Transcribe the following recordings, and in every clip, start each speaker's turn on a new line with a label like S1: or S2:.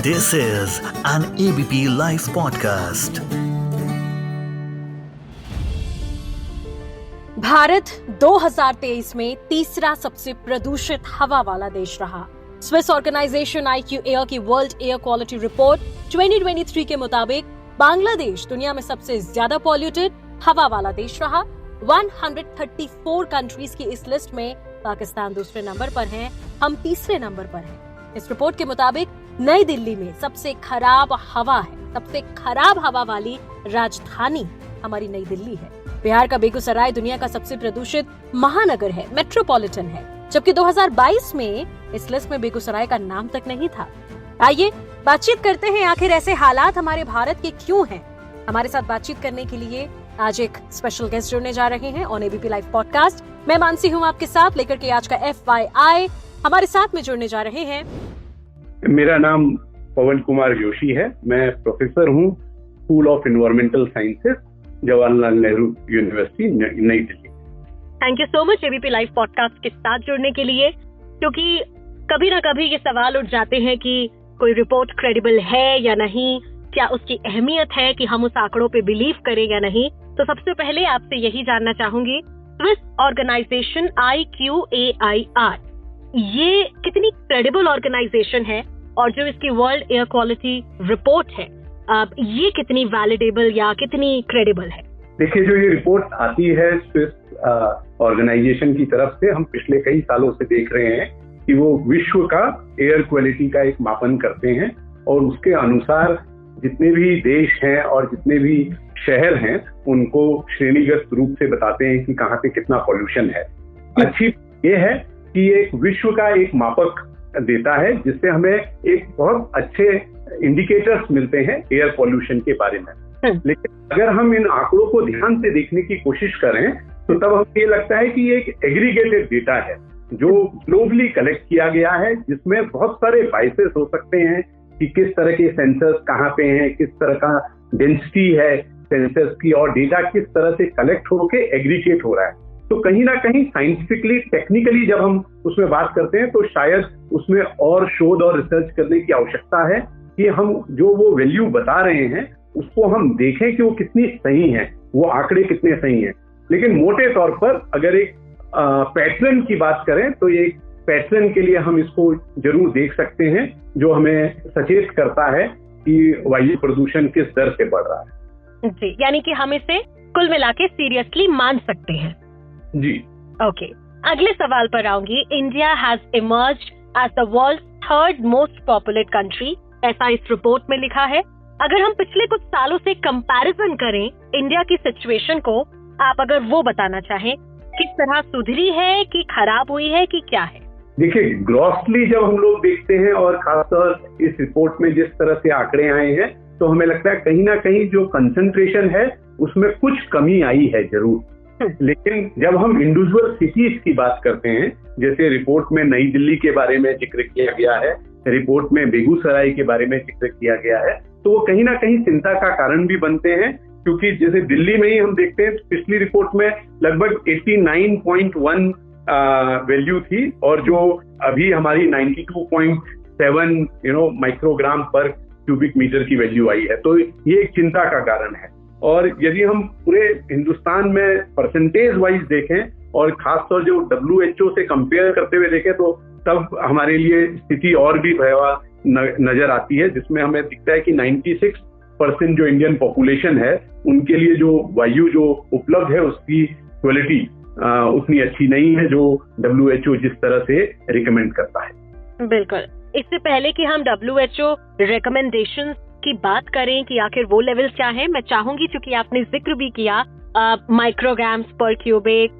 S1: This is an ABP Life podcast.
S2: Bharat 2023 में तीसरा सबसे प्रदूषित हवा वाला देश रहा। स्विस ऑर्गेनाइजेशन IQAir की वर्ल्ड एयर क्वालिटी रिपोर्ट 2023 के मुताबिक बांग्लादेश दुनिया में सबसे ज्यादा पॉल्यूटेड हवा वाला देश रहा। 134 कंट्रीज की इस लिस्ट में पाकिस्तान दूसरे नंबर पर है, हम तीसरे नंबर पर हैं। इस रिपोर्ट के मुताबिक नई दिल्ली में सबसे खराब हवा है। सबसे खराब हवा वाली राजधानी हमारी नई दिल्ली है। बिहार का बेगूसराय दुनिया का सबसे प्रदूषित महानगर है, मेट्रोपॉलिटन है, जबकि 2022 में इस लिस्ट में बेगूसराय का नाम तक नहीं था। आइए बातचीत करते हैं, आखिर ऐसे हालात हमारे भारत के क्यों हैं। हमारे साथ बातचीत करने के लिए आज एक स्पेशल गेस्ट जुड़ने जा रहे हैं ऑन एबीपी लाइव पॉडकास्ट। मैं मानसी हूँ आपके साथ लेकर के आज का FYI। हमारे साथ में जुड़ने जा रहे हैं।
S3: मेरा नाम पवन कुमार जोशी है। मैं प्रोफेसर हूँ school of environmental sciences, Jawaharlal Nehru university, New Delhi.
S2: Thank you so much ABP live podcast के साथ जुड़ने के लिए, क्योंकि कभी ना कभी ये सवाल उठ जाते हैं कि कोई रिपोर्ट क्रेडिबल है या नहीं, क्या उसकी अहमियत है कि हम उस आंकड़ों पे बिलीव करें या नहीं। तो सबसे पहले आपसे यही जानना चाहूंगी, स्विस ऑर्गेनाइजेशन IQAir ये कितनी क्रेडिबल ऑर्गेनाइजेशन है, और जो इसकी वर्ल्ड एयर क्वालिटी रिपोर्ट है ये कितनी वैलिडेबल या कितनी क्रेडिबल है?
S3: देखिए, जो ये रिपोर्ट आती है स्विस ऑर्गेनाइजेशन की तरफ से, हम पिछले कई सालों से देख रहे हैं कि वो विश्व का एयर क्वालिटी का एक मापन करते हैं और उसके अनुसार जितने भी देश हैं और जितने भी शहर हैं उनको श्रेणीगत रूप से बताते हैं कि कहाँ पे कितना पॉल्यूशन है। अच्छी ये है कि एक विश्व का एक मापक देता है जिससे हमें एक बहुत अच्छे इंडिकेटर्स मिलते हैं एयर पॉल्यूशन के बारे में। लेकिन अगर हम इन आंकड़ों को ध्यान से देखने की कोशिश करें तो तब हमें ये लगता है कि ये एक एग्रीगेटेड डेटा है जो ग्लोबली कलेक्ट किया गया है, जिसमें बहुत सारे बाइसेस हो सकते हैं कि किस तरह के सेंसर्स कहाँ पे हैं, किस तरह का डेंसिटी है सेंसर्स की, और डेटा किस तरह से कलेक्ट होके एग्रीगेट हो रहा है। तो कहीं ना कहीं साइंटिफिकली टेक्निकली जब हम उसमें बात करते हैं तो शायद उसमें और शोध और रिसर्च करने की आवश्यकता है कि हम जो वो वैल्यू बता रहे हैं उसको हम देखें कि वो कितनी सही है, वो आंकड़े कितने सही हैं। लेकिन मोटे तौर पर अगर एक पैटर्न की बात करें तो ये पैटर्न के लिए हम इसको जरूर देख सकते हैं जो हमें सचेत करता है कि वायु प्रदूषण किस दर से बढ़ रहा है।
S2: जी, यानी कि हम इसे कुल मिला के सीरियसली मान सकते हैं।
S3: जी,
S2: ओके। अगले सवाल पर आऊंगी। India has emerged as the world's third most populate country, ऐसा इस रिपोर्ट में लिखा है। अगर हम पिछले कुछ सालों से कंपैरिजन करें इंडिया की सिचुएशन को, आप अगर वो बताना चाहें, किस तरह सुधरी है कि खराब हुई है कि क्या है?
S3: देखिए, ग्रॉसली जब हम लोग देखते हैं और खासतौर इस रिपोर्ट में जिस तरह से आंकड़े आए हैं तो हमें लगता है कहीं ना कहीं जो कंसंट्रेशन है उसमें कुछ कमी आई है जरूर। लेकिन जब हम इंडिविजुअल सिटीज की बात करते हैं, जैसे रिपोर्ट में नई दिल्ली के बारे में जिक्र किया गया है, रिपोर्ट में बेगूसराय के बारे में जिक्र किया गया है, तो वो कहीं ना कहीं चिंता का कारण भी बनते हैं। क्योंकि जैसे दिल्ली में ही हम देखते हैं, पिछली रिपोर्ट में लगभग 89.1 वैल्यू थी और जो अभी हमारी 92.7 माइक्रोग्राम पर क्यूबिक मीटर की वैल्यू आई है, तो ये एक चिंता का कारण है। और यदि हम पूरे हिंदुस्तान में परसेंटेज वाइज देखें और खासतौर जो WHO से कंपेयर करते हुए देखें तो तब हमारे लिए स्थिति और भी भयावह नजर आती है, जिसमें हमें दिखता है कि 96% जो इंडियन पॉपुलेशन है उनके लिए जो वायु जो उपलब्ध है उसकी क्वालिटी उतनी अच्छी नहीं है जो WHO जिस तरह से रिकमेंड करता है।
S2: बिल्कुल। इससे पहले कि हम WHO रिकमेंडेशंस की बात करें कि आखिर वो लेवल क्या है, मैं चाहूंगी, चूंकि आपने जिक्र भी किया माइक्रोग्राम्स पर क्यूबिक,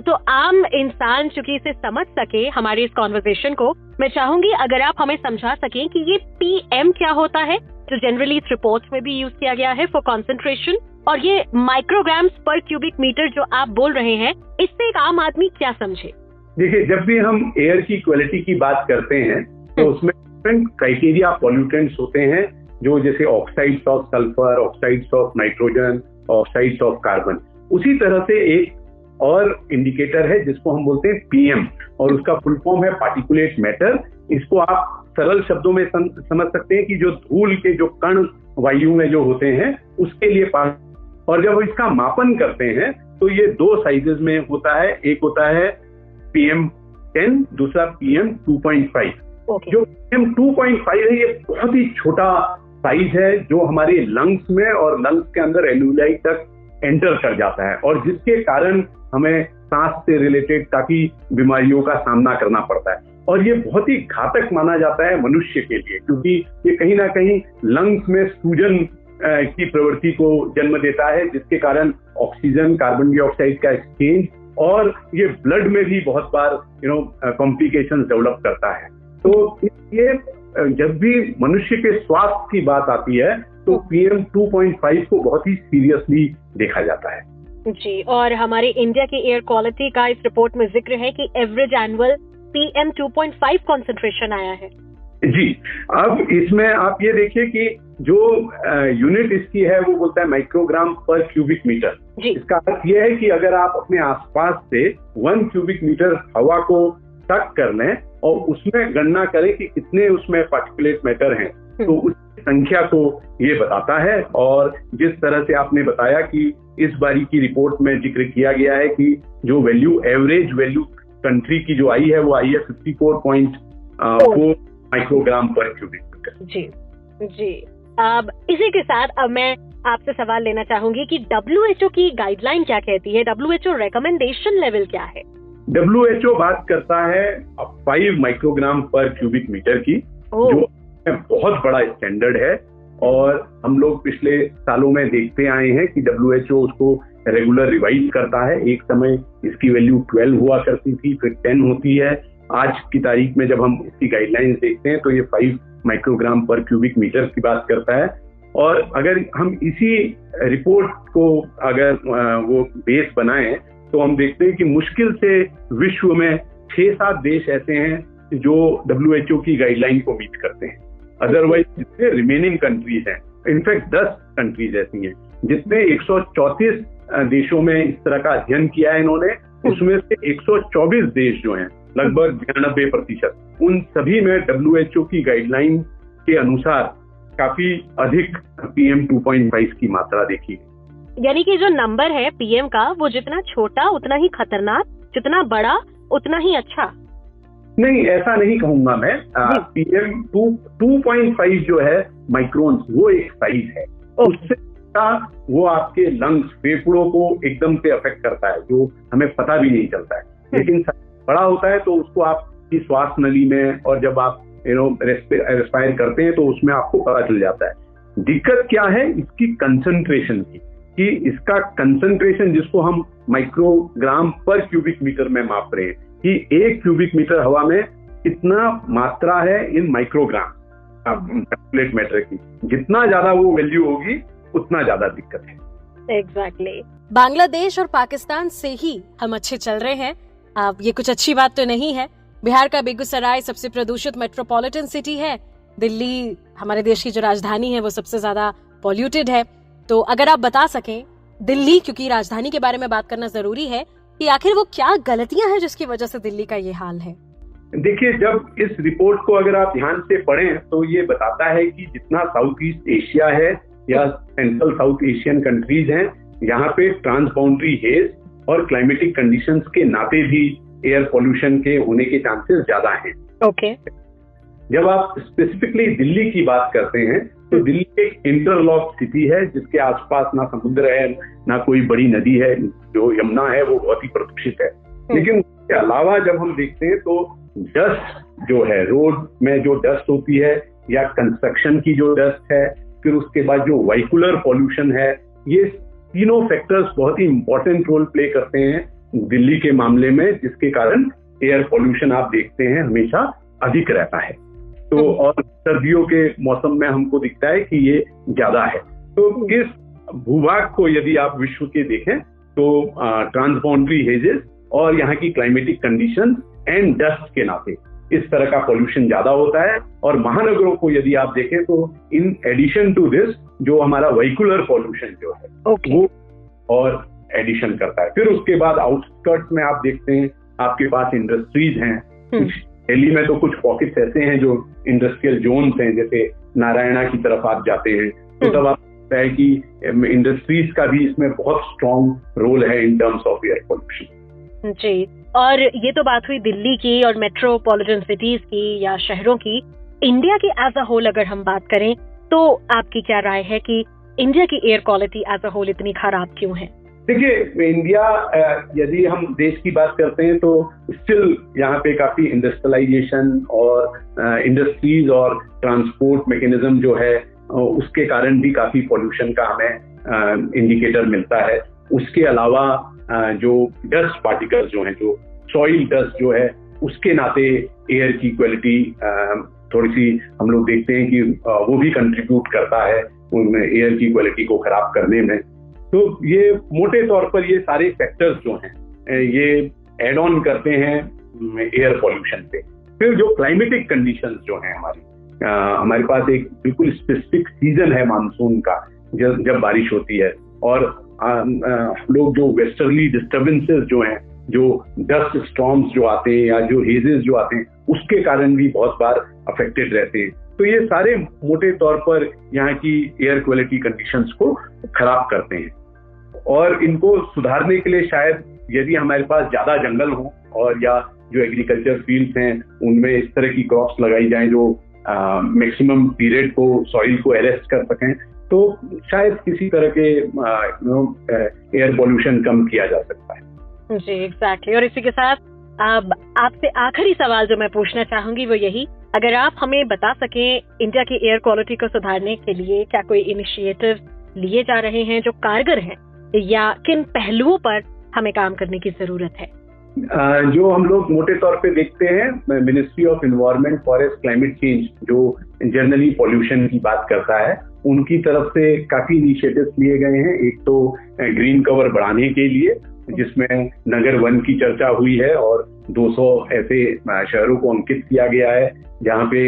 S2: तो आम इंसान चूंकि इसे समझ सके हमारी इस कॉन्वर्सेशन को, मैं चाहूंगी अगर आप हमें समझा सकें कि ये PM क्या होता है, जो जनरली इस रिपोर्ट्स में भी यूज किया गया है फॉर कंसंट्रेशन, और ये माइक्रोग्राम्स पर क्यूबिक मीटर जो आप बोल रहे हैं, इससे एक आम आदमी क्या समझे?
S3: देखिए, जब भी हम एयर की क्वालिटी की बात करते हैं तो उसमें डिफरेंट क्राइटेरिया पॉल्यूटेंट्स होते हैं, जो जैसे oxides of sulphur, oxides of nitrogen, oxides of carbon. उसी तरह से एक और इंडिकेटर है जिसको हम बोलते हैं PM, और उसका फुल फॉर्म है पार्टिकुलेट मैटर। इसको आप सरल शब्दों में समझ सकते हैं कि जो धूल के जो कण वायु में जो होते हैं उसके लिए और जब इसका मापन करते हैं तो ये 2 साइजेस में होता है। एक होता है PM10, दूसरा PM2.5। जो PM2.5 है ये बहुत ही छोटा साइज है जो हमारे लंग्स में और लंग्स के अंदर एल्यूलाई तक एंटर कर जाता है और जिसके कारण हमें सांस से रिलेटेड काफी बीमारियों का सामना करना पड़ता है। और ये बहुत ही घातक माना जाता है मनुष्य के लिए, क्योंकि ये कहीं ना कहीं लंग्स में सूजन की प्रवृत्ति को जन्म देता है, जिसके कारण ऑक्सीजन कार्बन डाइऑक्साइड का एक्सचेंज और ये ब्लड में भी बहुत बार कॉम्प्लिकेशंस डेवलप करता है। तो ये जब भी मनुष्य के स्वास्थ्य की बात आती है तो PM2.5 को बहुत ही सीरियसली देखा जाता है।
S2: जी, और हमारे इंडिया की एयर क्वालिटी का इस रिपोर्ट में जिक्र है कि एवरेज एनुअल PM2.5 कॉन्सेंट्रेशन आया है।
S3: जी, अब इसमें आप ये देखिए कि जो यूनिट इसकी है वो बोलता है माइक्रोग्राम पर क्यूबिक मीटर। इसका अर्थ ये है कि अगर आप अपने आसपास से 1 क्यूबिक मीटर हवा को तक कर लें और उसमें गणना करें कि कितने उसमें पार्टिकुलेट मैटर हैं, तो उस संख्या को ये बताता है। और जिस तरह से आपने बताया कि इस बारी की रिपोर्ट में जिक्र किया गया है कि जो वैल्यू एवरेज वैल्यू कंट्री की जो आई है वो आई है 54.4 माइक्रोग्राम पर क्यूबिक मीटर।
S2: जी। अब इसी के साथ अब मैं आपसे सवाल लेना चाहूंगी कि WHO की गाइडलाइन क्या कहती है, WHO रिकमेंडेशन लेवल क्या है?
S3: WHO बात करता है 5 माइक्रोग्राम पर क्यूबिक मीटर की, जो बहुत बड़ा स्टैंडर्ड है। और हम लोग पिछले सालों में देखते आए हैं कि WHO उसको रेगुलर रिवाइज करता है। एक समय इसकी वैल्यू 12 हुआ करती थी, फिर 10 होती है। आज की तारीख में जब हम इसकी गाइडलाइंस देखते हैं तो ये 5 माइक्रोग्राम पर क्यूबिक मीटर की बात करता है। और अगर हम इसी रिपोर्ट को अगर वो बेस बनाएं तो हम देखते हैं कि मुश्किल से विश्व में 6-7 देश ऐसे हैं जो WHO की गाइडलाइन को मीट करते हैं। अदरवाइज जितने रिमेनिंग कंट्रीज हैं, इनफैक्ट 10 कंट्रीज ऐसी हैं जिसमें 134 देशों में इस तरह का अध्ययन किया है इन्होंने। उसमें से 124 देश जो हैं, लगभग 99%, उन सभी में WHO की गाइडलाइन के अनुसार काफी अधिक PM2.5 की मात्रा देखी है।
S2: यानी कि जो नंबर है PM का वो जितना छोटा उतना ही खतरनाक, जितना बड़ा उतना ही अच्छा?
S3: नहीं, ऐसा नहीं कहूंगा मैं। PM2.5 जो है माइक्रोन्स, वो एक साइज है। उससे वो आपके लंग्स, फेफड़ों को एकदम से अफेक्ट करता है, जो हमें पता भी नहीं चलता है। लेकिन बड़ा होता है तो उसको आपकी श्वास नली में और जब आप रेस्पायर करते हैं तो उसमें आपको पता चल जाता है। दिक्कत क्या है इसकी कंसंट्रेशन की, कि इसका कंसंट्रेशन जिसको हम माइक्रोग्राम पर क्यूबिक मीटर में माप रहे हैं कि 1 क्यूबिक मीटर हवा में कितना मात्रा है इन माइक्रोग्राम पार्टिकुलेट मैटर की। जितना ज्यादा वो वैल्यू होगी उतना ज्यादा दिक्कत है।
S2: एग्जैक्टली। बांग्लादेश और पाकिस्तान से ही हम अच्छे चल रहे हैं। अब ये कुछ अच्छी बात तो नहीं है। बिहार का बेगूसराय सबसे प्रदूषित मेट्रोपॉलिटन सिटी है। दिल्ली हमारे देश की जो राजधानी है वो सबसे ज्यादा पॉल्यूटेड है। तो अगर आप बता सकें दिल्ली, क्योंकि राजधानी के बारे में बात करना जरूरी है, कि आखिर वो क्या गलतियां हैं जिसकी वजह से दिल्ली का ये हाल है?
S3: देखिए, जब इस रिपोर्ट को अगर आप ध्यान से पढ़ें तो ये बताता है कि जितना साउथ ईस्ट एशिया है या सेंट्रल साउथ एशियन कंट्रीज हैं, यहाँ पे ट्रांसबाउंड्री हेज और क्लाइमेटिक कंडीशंस के नाते भी एयर पोल्यूशन के होने के चांसेस ज्यादा हैं।
S2: ओके।
S3: जब आप स्पेसिफिकली दिल्ली की बात करते हैं तो दिल्ली एक इंटरलॉक सिटी है जिसके आसपास ना समुद्र है ना कोई बड़ी नदी है। जो यमुना है वो बहुत ही प्रदूषित है। लेकिन उसके अलावा जब हम देखते हैं तो डस्ट जो है, रोड में जो डस्ट होती है या कंस्ट्रक्शन की जो डस्ट है, फिर उसके बाद जो व्हीकुलर पॉल्यूशन है, ये तीनों फैक्टर्स बहुत ही इंपॉर्टेंट रोल प्ले करते हैं दिल्ली के मामले में, जिसके कारण एयर पॉल्यूशन आप देखते हैं हमेशा अधिक रहता है। तो और सर्दियों के मौसम में हमको दिखता है कि ये ज्यादा है। तो इस भूभाग को यदि आप विश्व के देखें तो ट्रांसबाउंड्री हेजेस और यहाँ की क्लाइमेटिक कंडीशन एंड डस्ट के नाते इस तरह का पॉल्यूशन ज्यादा होता है। और महानगरों को यदि आप देखें तो इन एडिशन टू दिस जो हमारा व्हीकुलर पॉल्यूशन जो है वो और एडिशन करता है। फिर उसके बाद आउटस्कर्ट्स में आप देखते हैं आपके पास इंडस्ट्रीज हैं, कुछ दिल्ली में तो कुछ पॉकेट्स ऐसे हैं जो इंडस्ट्रियल जोन्स हैं, जैसे नारायणा की तरफ आप जाते हैं तो तब आप लगता है कि इंडस्ट्रीज का भी इसमें बहुत स्ट्रॉन्ग रोल है in terms of air pollution.
S2: जी, और ये तो बात हुई दिल्ली की और मेट्रोपॉलिटन सिटीज की या शहरों की। इंडिया की एज अ होल अगर हम बात करें तो आपकी क्या राय है कि इंडिया की air quality as a whole इतनी खराब क्यों है?
S3: देखिए, इंडिया यदि हम देश की बात करते हैं तो स्टिल यहाँ पे काफी इंडस्ट्रियलाइजेशन और इंडस्ट्रीज और ट्रांसपोर्ट मैकेनिज्म जो है उसके कारण भी काफी पॉल्यूशन का हमें इंडिकेटर मिलता है। उसके अलावा जो डस्ट पार्टिकल्स जो हैं, जो सॉइल डस्ट जो है, उसके नाते एयर की क्वालिटी थोड़ी सी हम लोग देखते हैं कि वो भी कंट्रीब्यूट करता है उनमें एयर की क्वालिटी को खराब करने में। तो ये मोटे तौर पर ये सारे फैक्टर्स जो हैं ये एड ऑन करते हैं एयर पॉल्यूशन पे। फिर जो क्लाइमेटिक कंडीशंस जो हैं हमारे पास एक बिल्कुल स्पेसिफिक सीजन है मानसून का, जब बारिश होती है, और लोग जो वेस्टर्ली डिस्टर्बेंसेस जो हैं, जो डस्ट स्टॉर्म्स जो आते हैं या जो हेजेस जो आते हैं, उसके कारण भी बहुत बार अफेक्टेड रहते हैं। तो ये सारे मोटे तौर पर यहाँ की एयर क्वालिटी कंडीशंस को खराब करते हैं, और इनको सुधारने के लिए शायद यदि हमारे पास ज्यादा जंगल हो और या जो एग्रीकल्चर फील्ड्स हैं उनमें इस तरह की क्रॉप्स लगाई जाएं जो मैक्सिमम पीरियड को सॉइल को अरेस्ट कर सकें, तो शायद किसी तरह के एयर पॉल्यूशन कम किया जा सकता है।
S2: जी, एग्जैक्टली। और इसी के साथ अब आपसे आखिरी सवाल जो मैं पूछना चाहूंगी वो यही, अगर आप हमें बता सकें इंडिया की एयर क्वालिटी को सुधारने के लिए क्या कोई इनिशिएटिव लिए जा रहे हैं जो कारगर हैं, या किन पहलुओं पर हमें काम करने की जरूरत है?
S3: जो हम लोग मोटे तौर पे देखते हैं, ministry of environment forest climate change जो जनरली पॉल्यूशन की बात करता है, उनकी तरफ से काफी इनिशिएटिव्स लिए गए हैं। एक तो ग्रीन कवर बढ़ाने के लिए, जिसमें नगर वन की चर्चा हुई है और 200 ऐसे शहरों को अंकित किया गया है जहाँ पे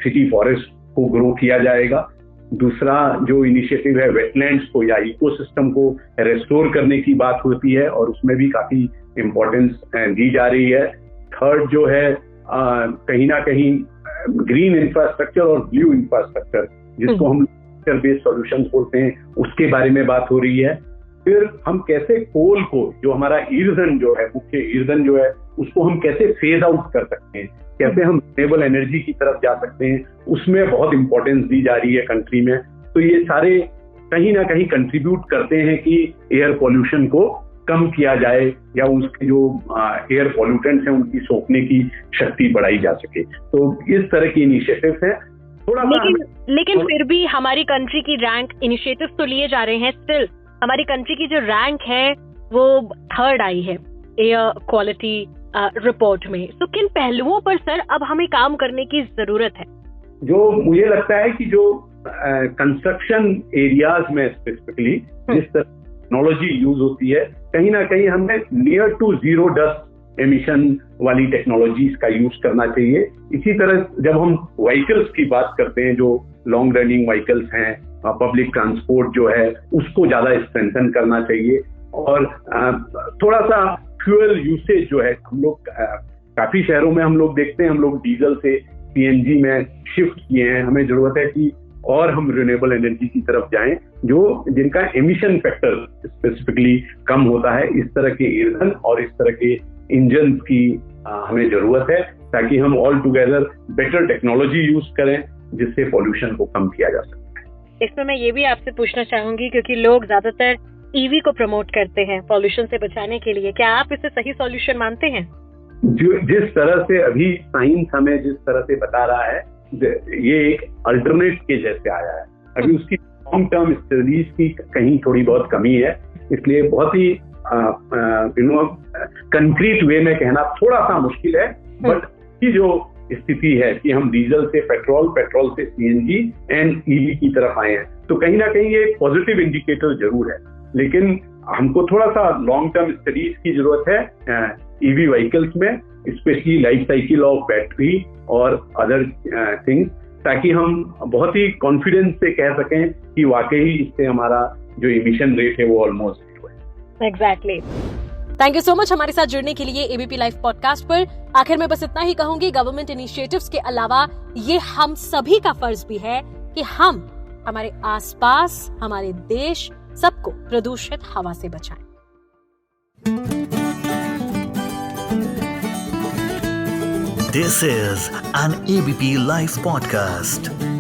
S3: सिटी फॉरेस्ट को ग्रो किया जाएगा। दूसरा जो इनिशिएटिव है वेटलैंड्स को या इकोसिस्टम को रेस्टोर करने की बात होती है और उसमें भी काफी इम्पोर्टेंस दी जा रही है। थर्ड जो है कहीं ना कहीं ग्रीन इंफ्रास्ट्रक्चर और ब्लू इंफ्रास्ट्रक्चर, जिसको हम बेस्ड सॉल्यूशंस बोलते हैं, उसके बारे में बात हो रही है। फिर हम कैसे कोल को, जो हमारा ईंधन जो है, मुख्य ईंधन जो है, उसको हम कैसे फेज आउट कर सकते हैं, कैसे हम रिन्यूएबल एनर्जी की तरफ जा सकते हैं, उसमें बहुत इंपॉर्टेंस दी जा रही है कंट्री में। तो ये सारे कहीं ना कहीं कंट्रीब्यूट करते हैं कि एयर पॉल्यूशन को कम किया जाए या उसके जो एयर पॉल्यूटेंट्स हैं उनकी सोखने की शक्ति बढ़ाई जा सके। तो इस तरह की इनिशिएटिव है। थोड़ा
S2: लेकिन फिर भी हमारी कंट्री की रैंक, इनिशिएटिव तो लिए जा रहे हैं, स्टिल हमारी कंट्री की जो रैंक है वो 3rd आई है एयर क्वालिटी रिपोर्ट में। तो किन पहलुओं पर सर अब हमें काम करने की जरूरत है? जो
S3: मुझे लगता है कि जो कंस्ट्रक्शन एरियाज में स्पेसिफिकली जिस तरह टेक्नोलॉजी यूज होती है, कहीं ना कहीं हमें near to zero dust emission वाली टेक्नोलॉजीज का यूज करना चाहिए। इसी तरह जब हम व्हीकल्स की बात करते हैं, जो लॉन्ग रनिंग व्हीकल्स हैं, पब्लिक ट्रांसपोर्ट जो है उसको ज्यादा स्ट्रेंथन करना चाहिए, और थोड़ा सा फ्यूल यूसेज जो है, हम लोग काफी शहरों में हम लोग देखते हैं, हम लोग डीजल से सीएनजी में शिफ्ट किए हैं। हमें जरूरत है कि और हम रिन्यूएबल एनर्जी की तरफ जाएं, जो जिनका एमिशन फैक्टर स्पेसिफिकली कम होता है। इस तरह के ईंधन और इस तरह के इंजन की हमें जरूरत है, ताकि हम all together better technology use करें जिससे पॉल्यूशन को कम किया जा सकता है।
S2: इसमें मैं ये भी आपसे पूछना चाहूंगी, क्योंकि लोग ज्यादातर ईवी को प्रमोट करते हैं पॉल्यूशन से बचाने के लिए, क्या आप इसे सही सॉल्यूशन मानते हैं?
S3: जिस तरह से अभी साइंस हमें जिस तरह से बता रहा है, ये एक अल्टरनेट के जैसे आया है। अभी उसकी लॉन्ग टर्म स्टडीज की कहीं थोड़ी बहुत कमी है, इसलिए बहुत ही कंक्रीट वे में कहना थोड़ा सा मुश्किल है। बट ये जो स्थिति है कि हम डीजल से पेट्रोल से सीएनजी एंड ईवी की तरफ आए हैं, तो कहीं ना कहीं ये पॉजिटिव इंडिकेटर जरूर है। लेकिन हमको थोड़ा सा लॉन्ग टर्म स्टडीज की जरूरत है ईवी व्हीकल्स में, specially life cycle of battery और अदर थिंग्स, ताकि हम बहुत ही कॉन्फिडेंस से कह सकें कि वाकई इससे हमारा जो इमिशन रेट है वो ऑलमोस्ट जीरो है।
S2: Exactly. Thank you so much हमारे साथ जुड़ने के लिए एबीपी लाइव पॉडकास्ट पर। आखिर में बस इतना ही कहूंगी, गवर्नमेंट इनिशिएटिव्स के अलावा ये हम सभी का फर्ज भी है कि हम हमारे आसपास, हमारे देश, सबको प्रदूषित हवा से बचाएं।
S1: This is an ABP Life podcast.